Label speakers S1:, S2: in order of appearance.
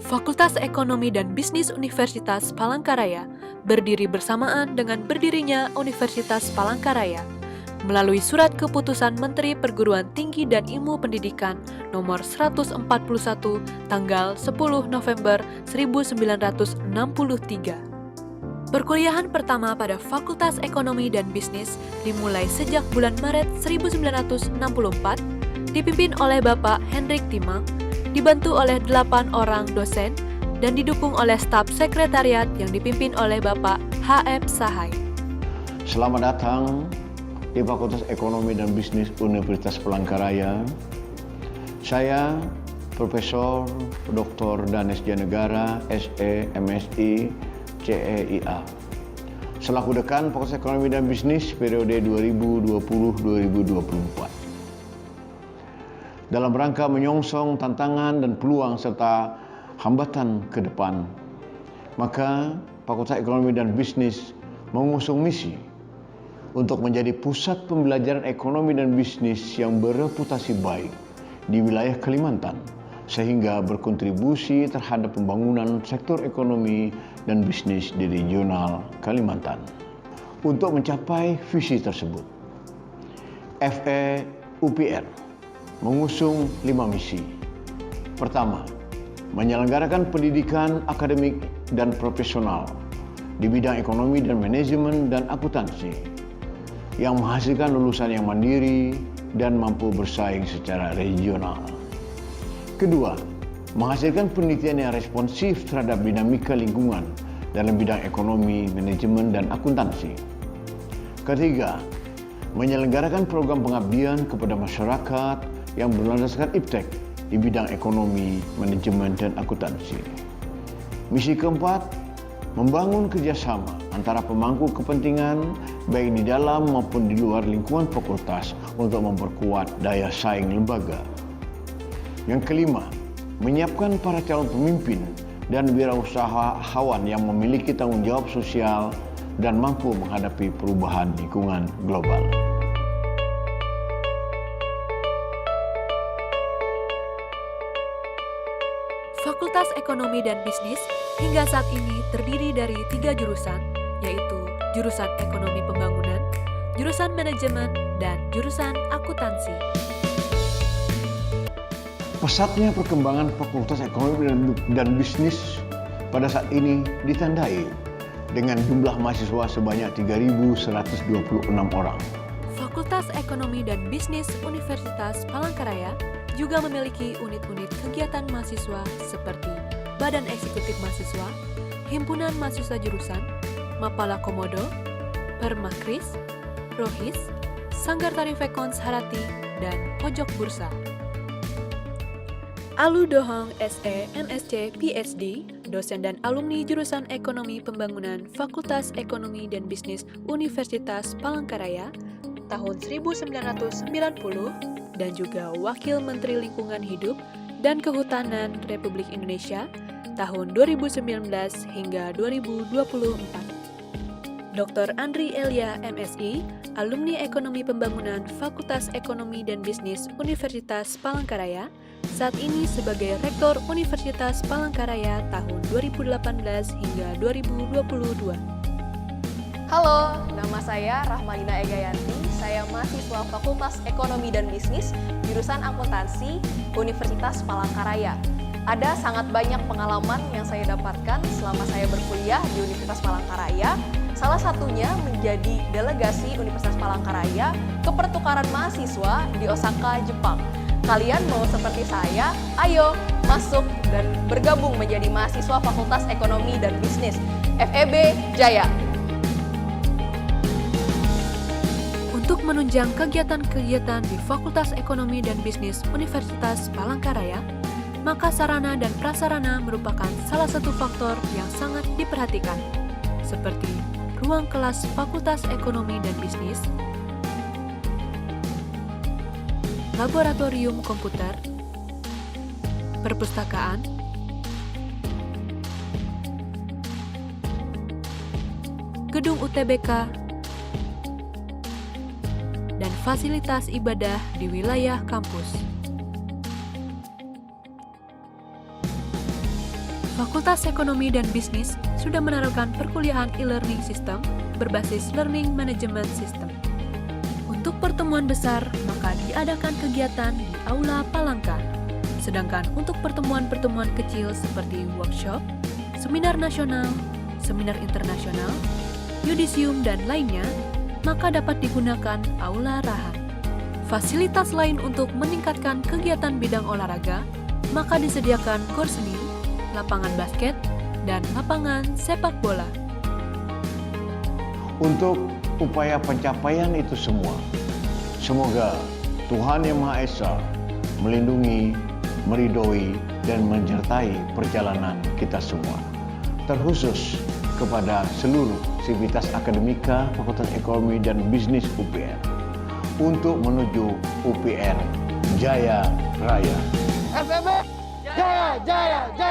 S1: Fakultas Ekonomi dan Bisnis Universitas Palangkaraya berdiri bersamaan dengan berdirinya Universitas Palangkaraya melalui Surat Keputusan Menteri Perguruan Tinggi dan Ilmu Pendidikan nomor 141 tanggal 10 November 1963. Perkuliahan pertama pada Fakultas Ekonomi dan Bisnis dimulai sejak bulan Maret 1964, dipimpin oleh Bapak Hendrik Timang, dibantu oleh 8 orang dosen, dan didukung oleh staf sekretariat yang dipimpin oleh Bapak H.M. Sahay.
S2: Selamat datang di Fakultas Ekonomi dan Bisnis Universitas Palangkaraya. Saya Profesor Dr. Danes Janegara, SE, MSI, CEIA, selaku Dekan Fakultas Ekonomi dan Bisnis periode 2020-2024. Dalam rangka menyongsong tantangan dan peluang serta hambatan ke depan, maka Fakultas Ekonomi dan Bisnis mengusung misi untuk menjadi pusat pembelajaran ekonomi dan bisnis yang bereputasi baik di wilayah Kalimantan, sehingga berkontribusi terhadap pembangunan sektor ekonomi dan bisnis di regional Kalimantan. Untuk mencapai visi tersebut, FEUPR mengusung 5 misi. Pertama, menyelenggarakan pendidikan akademik dan profesional di bidang ekonomi dan manajemen dan akuntansi yang menghasilkan lulusan yang mandiri dan mampu bersaing secara regional. Kedua, menghasilkan penelitian yang responsif terhadap dinamika lingkungan dalam bidang ekonomi, manajemen, dan akuntansi. Ketiga, menyelenggarakan program pengabdian kepada masyarakat yang berlandaskan iptek di bidang ekonomi, manajemen, dan akuntansi. Misi keempat, membangun kerjasama antara pemangku kepentingan baik di dalam maupun di luar lingkungan fakultas untuk memperkuat daya saing lembaga. Yang kelima, menyiapkan para calon pemimpin dan wirausahawan yang memiliki tanggung jawab sosial dan mampu menghadapi perubahan lingkungan global.
S1: Fakultas Ekonomi dan Bisnis hingga saat ini terdiri dari 3 jurusan, yaitu jurusan Ekonomi Pembangunan, jurusan Manajemen, dan jurusan Akuntansi.
S2: Pesatnya perkembangan Fakultas Ekonomi dan Bisnis pada saat ini ditandai dengan jumlah mahasiswa sebanyak 3.126 orang.
S1: Fakultas Ekonomi dan Bisnis Universitas Palangkaraya juga memiliki unit-unit kegiatan mahasiswa seperti Badan Eksekutif Mahasiswa, Himpunan Mahasiswa Jurusan, Mapala Komodo, Permakris, Rohis, Sanggar Tari Fekons Harati, dan Pojok Bursa. Alu Dohong SE, MSc, PhD, dosen dan alumni jurusan Ekonomi Pembangunan Fakultas Ekonomi dan Bisnis Universitas Palangkaraya tahun 1990, dan juga Wakil Menteri Lingkungan Hidup dan Kehutanan Republik Indonesia tahun 2019 hingga 2024. Dr. Andri Elia, MSI, alumni Ekonomi Pembangunan Fakultas Ekonomi dan Bisnis Universitas Palangkaraya, saat ini sebagai Rektor Universitas Palangkaraya tahun 2018 hingga 2022.
S3: Halo, nama saya Rahmalina Egayanti. Saya mahasiswa Fakultas Ekonomi dan Bisnis, jurusan Akuntansi, Universitas Palangkaraya. Ada sangat banyak pengalaman yang saya dapatkan selama saya berkuliah di Universitas Palangkaraya. Salah satunya menjadi delegasi Universitas Palangkaraya ke pertukaran mahasiswa di Osaka, Jepang. Kalian mau seperti saya? Ayo masuk dan bergabung menjadi mahasiswa Fakultas Ekonomi dan Bisnis, FEB Jaya.
S1: Untuk menunjang kegiatan-kegiatan di Fakultas Ekonomi dan Bisnis Universitas Palangkaraya, maka sarana dan prasarana merupakan salah satu faktor yang sangat diperhatikan, seperti ruang kelas Fakultas Ekonomi dan Bisnis, laboratorium komputer, perpustakaan, gedung UTBK, dan fasilitas ibadah di wilayah kampus. Fakultas Ekonomi dan Bisnis sudah menerapkan perkuliahan e-learning system berbasis Learning Management System. Untuk pertemuan besar, maka diadakan kegiatan di Aula Palangka. Sedangkan untuk pertemuan-pertemuan kecil seperti workshop, seminar nasional, seminar internasional, yudisium, dan lainnya, maka dapat digunakan Aula Raha. Fasilitas lain untuk meningkatkan kegiatan bidang olahraga, maka disediakan gor seni, lapangan basket, dan lapangan sepak bola.
S2: Untuk upaya pencapaian itu semua, semoga Tuhan Yang Maha Esa melindungi, meridhoi, dan menyertai perjalanan kita semua. Terkhusus kepada seluruh sivitas akademika Fakultas Ekonomi dan Bisnis UPR untuk menuju UPR Jaya Raya.
S4: FEB Jaya Jaya Jaya.